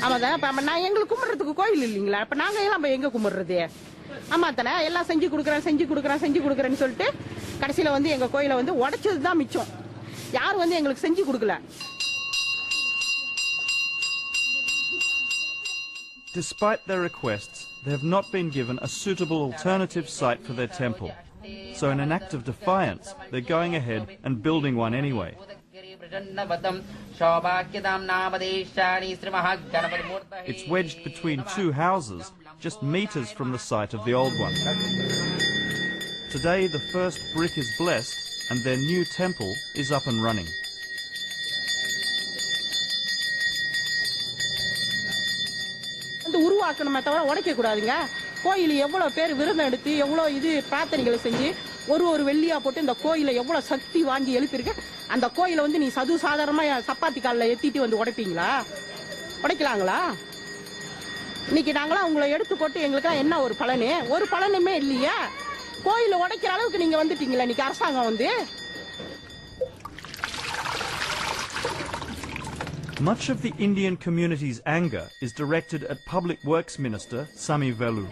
ஆமா தானே. அப்ப நான் எங்களுக்கு கும்பிடுறதுக்கு கோயில் இல்லைங்களா? அப்ப நாங்க எல்லாம் எங்க கும்பிடுறது? ஆமா தானே. எல்லாம் செஞ்சு கொடுக்குறேன்னு சொல்லிட்டு கடைசியில வந்து எங்க கோயிலை வந்து உடைச்சதுதான் மிச்சம். யாரும் வந்து எங்களுக்கு செஞ்சு கொடுக்கல. Despite their requests, they have not been given a suitable alternative site for their temple. So in an act of defiance, they're going ahead and building one anyway. It's wedged between two houses, just meters from the site of the old one. Today the first brick is blessed and their new temple is up and running. உருவாக்கணுமே தவிர உடைக்க கூடாதுங்க. கோயில் எவ்வளவு பேர் விருந்தம் எடுத்து எவ்வளவு இது பிரார்த்தனைகளை செஞ்சு ஒரு வெள்ளியா போட்டு இந்த கோயிலை எவ்வளவு சக்தி வாங்கி எழுப்பிருக்கு. அந்த கோயிலை வந்து நீ சாதாரணமா சப்பாத்தி காலில் ஏத்திட்டு வந்து உடைப்பீங்களா? உடைக்கலாங்களா? இன்னைக்கு நாங்களாம் உங்களை எடுத்து போட்டு எங்களுக்கு என்ன ஒரு பலனு? ஒரு பலனுமே இல்லையா? கோயிலை உடைக்கிற அளவுக்கு நீங்க வந்துட்டீங்களா இன்னைக்கு அரசாங்கம் வந்து? Much of the Indian community's anger is directed at Public Works Minister Sami Velu.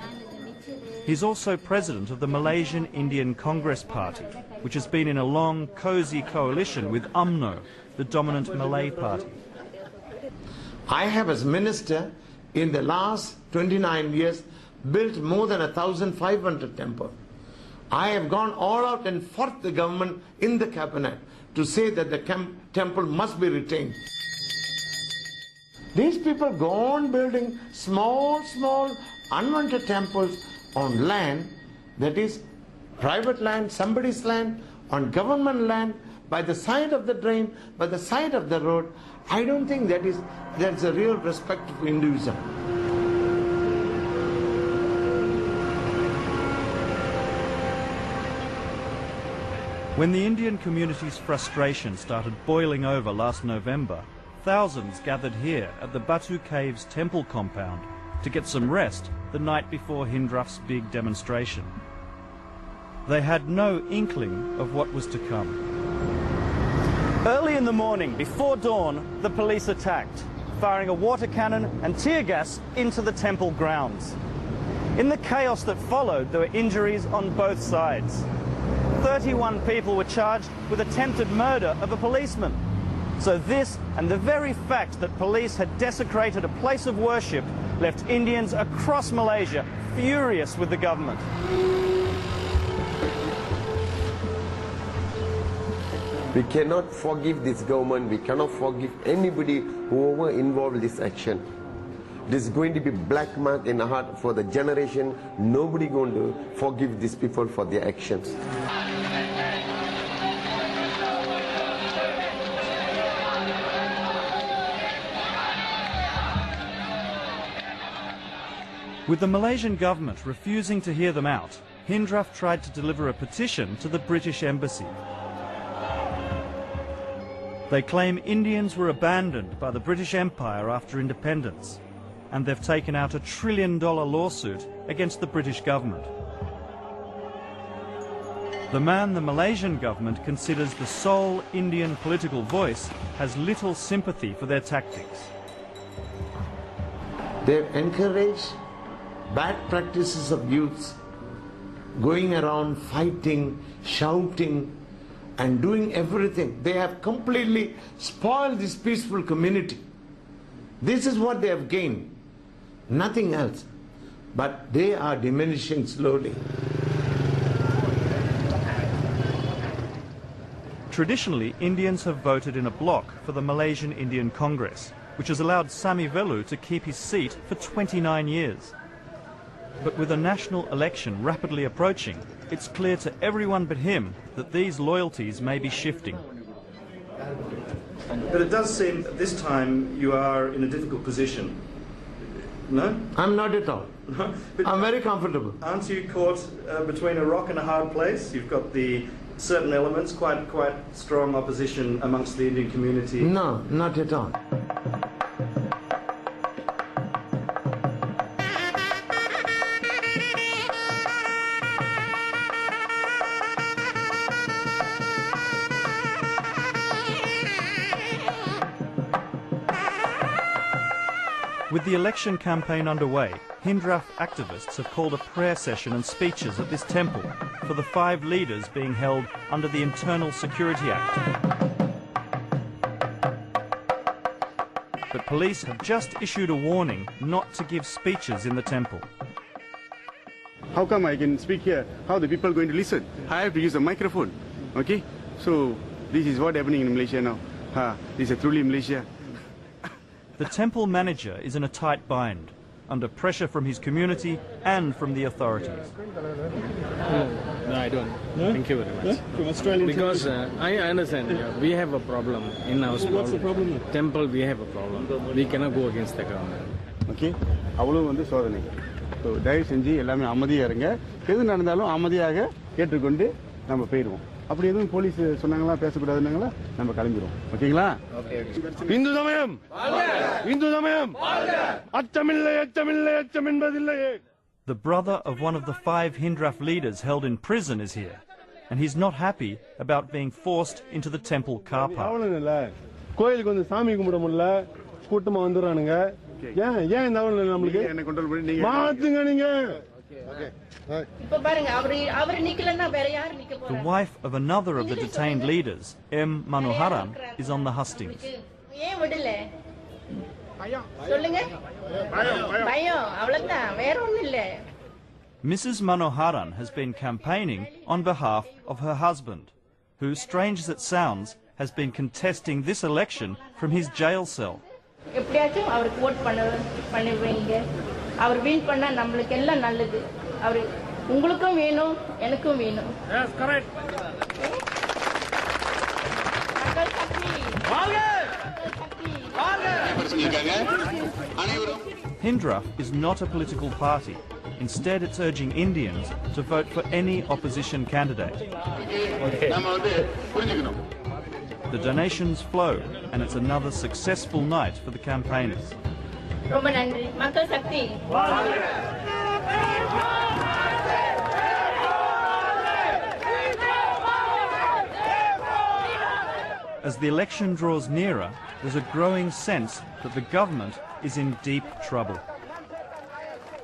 He's also president of the Malaysian Indian Congress Party, which has been in a long, cosy coalition with UMNO, the dominant Malay party. I have, as minister, in the last 29 years, built more than 1,500 temples. I have gone all out and fought the government in the cabinet to say that the temple must be retained. These people go on building small, unwanted temples on land that is private land, somebody's land, on government land, by the side of the drain, by the side of the road. I don't think that's a real respect for Hinduism. When the Indian community's frustration started boiling over last November, thousands gathered here at the Batu Caves temple compound to get some rest the night before Hindraf's big demonstration. They had no inkling of what was to come. Early in the morning, before dawn, the police attacked, firing a water cannon and tear gas into the temple grounds. In the chaos that followed, there were injuries on both sides. 31 people were charged with attempted murder of a policeman. So this and the very fact that police had desecrated a place of worship left Indians across Malaysia furious with the government. We cannot forgive this government, we cannot forgive anybody who were involved in this action. This is going to be black mark in the heart for the generation. Nobody going to forgive these people for their actions. With the Malaysian government refusing to hear them out, Hindraf tried to deliver a petition to the British Embassy. They claim Indians were abandoned by the British Empire after independence, and they've taken out a $1 trillion lawsuit against the British government. The man the Malaysian government considers the sole Indian political voice has little sympathy for their tactics. They've encouraged bad practices of youths, going around fighting, shouting, and doing everything. They have completely spoiled this peaceful community. This is what they have gained, nothing else. But they are diminishing slowly. Traditionally, Indians have voted in a bloc for the Malaysian Indian Congress, which has allowed Sami Velu to keep his seat for 29 years. But with a national election rapidly approaching, it's clear to everyone but him that these loyalties may be shifting. But it does seem that this time you are in a difficult position. No? I'm not at all. I'm very comfortable. Aren't you caught between a rock and a hard place? You've got the certain elements, quite strong opposition amongst the Indian community. No, not at all. With the election campaign underway, Hindraf activists have called a prayer session and speeches at this temple for the 5 leaders being held under the Internal Security Act. But police have just issued a warning not to give speeches in the temple. How come I can speak here? How the people are going to listen? I have to use a microphone. Okay? So this is what happening in Malaysia now. This is truly Malaysia. The temple manager is in a tight bind, under pressure from his community and from the authorities. No, I don't. No? Thank you very much. From Australian because I understand, we have a problem in our What's the problem? temple. We have a problem. We cannot go against the government. Okay? அவ்வளவு வந்து சோதனை. So தயவு செஞ்சு எல்லாமே அமைதியாக இருங்க. எது நடந்தாலும் அமைதியாக கேட்டுக்கொண்டு நம்ம போயிடுவோம். அப்படி எதுவும் போலீஸ் சொன்னாங்களா பேசக்கூடாதுன்னாங்களா நம்ம கிளம்பிடுவோம். ஓகேங்களா? இந்து சமயம் இந்து சமயம் அச்சமில்லை அச்சமில்லை அச்சம் என்பதில்லையே. The brother of one of the 5 Hindraf leaders held in prison is here, and he's not happy about being forced into the temple car park. கோயிலுக்கு வந்து சாமி கும்பிட முடியல, கூட்டமா வந்துடுறானுங்க. ஏன் இந்த அவல நமக்கு என்ன கண்ட்ரோல் பண்ணி நீங்க மாத்துங்க நீங்க. The wife of another of the detained leaders, M. Manoharan, is on the hustings. Mrs. Manoharan has been campaigning on behalf of her husband, who, strange as it sounds, has been contesting this election from his jail cell. எப்படியாச்சும் அவருக்கு vote பண்ணுவீங்க. அவர் win பண்ணா நம்மளுக்கு எல்லாம் நல்லது. அவர் உங்களுக்கும் வேணும், எனக்கும் வேணும். Yes, correct. மக்கள் சக்தி. வாழ்க! Hindraf is not a political party. Instead, it's urging Indians to vote for any opposition candidate. The donations flow, and it's another successful night for the campaigners. ரொம்ப நன்றி. மக்கள் சக்தி. As the election draws nearer, there's a growing sense that the government is in deep trouble.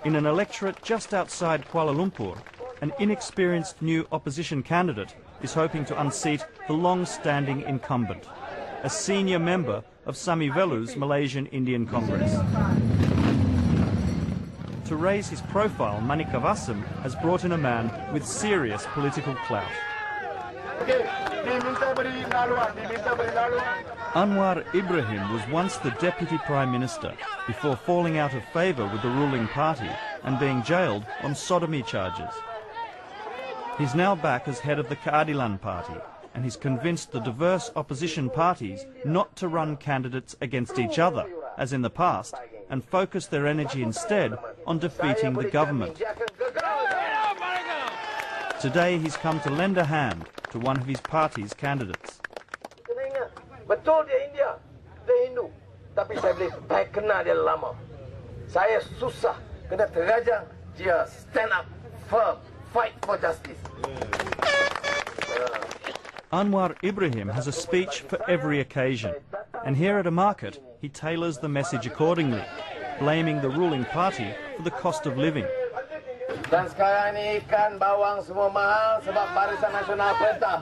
In an electorate just outside Kuala Lumpur, an inexperienced new opposition candidate is hoping to unseat the long-standing incumbent, a senior member of Sami Velu's Malaysian Indian Congress. To raise his profile, Manikavasim has brought in a man with serious political clout. Anwar Ibrahim was once the Deputy Prime Minister before falling out of favour with the ruling party and being jailed on sodomy charges. He's now back as head of the Keadilan Party, and he's convinced the diverse opposition parties not to run candidates against each other, as in the past, and focus their energy instead on defeating the government. Today he's come to lend a hand to one of his party's candidates. Betul dia India, dia Hindu. Tapi saya boleh baik kenal dia lama. Saya susah kena terajang dia stand up, firm, fight for justice. Anwar Ibrahim has a speech for every occasion, and here at a market he tailors the message accordingly, blaming the ruling party for the cost of living. Dan sekarang ni ikan bawang semua mahal sebab Barisan Nasional perintah.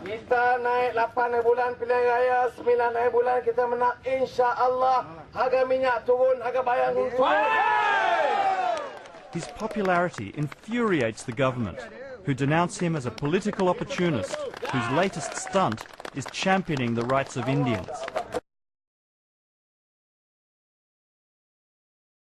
Kita naik 8 bulan pilihan raya, 9 bulan kita menang, insya-Allah harga minyak turun, harga barang turun. His popularity infuriates the government, who denounce him as a political opportunist whose latest stunt is championing the rights of Indians.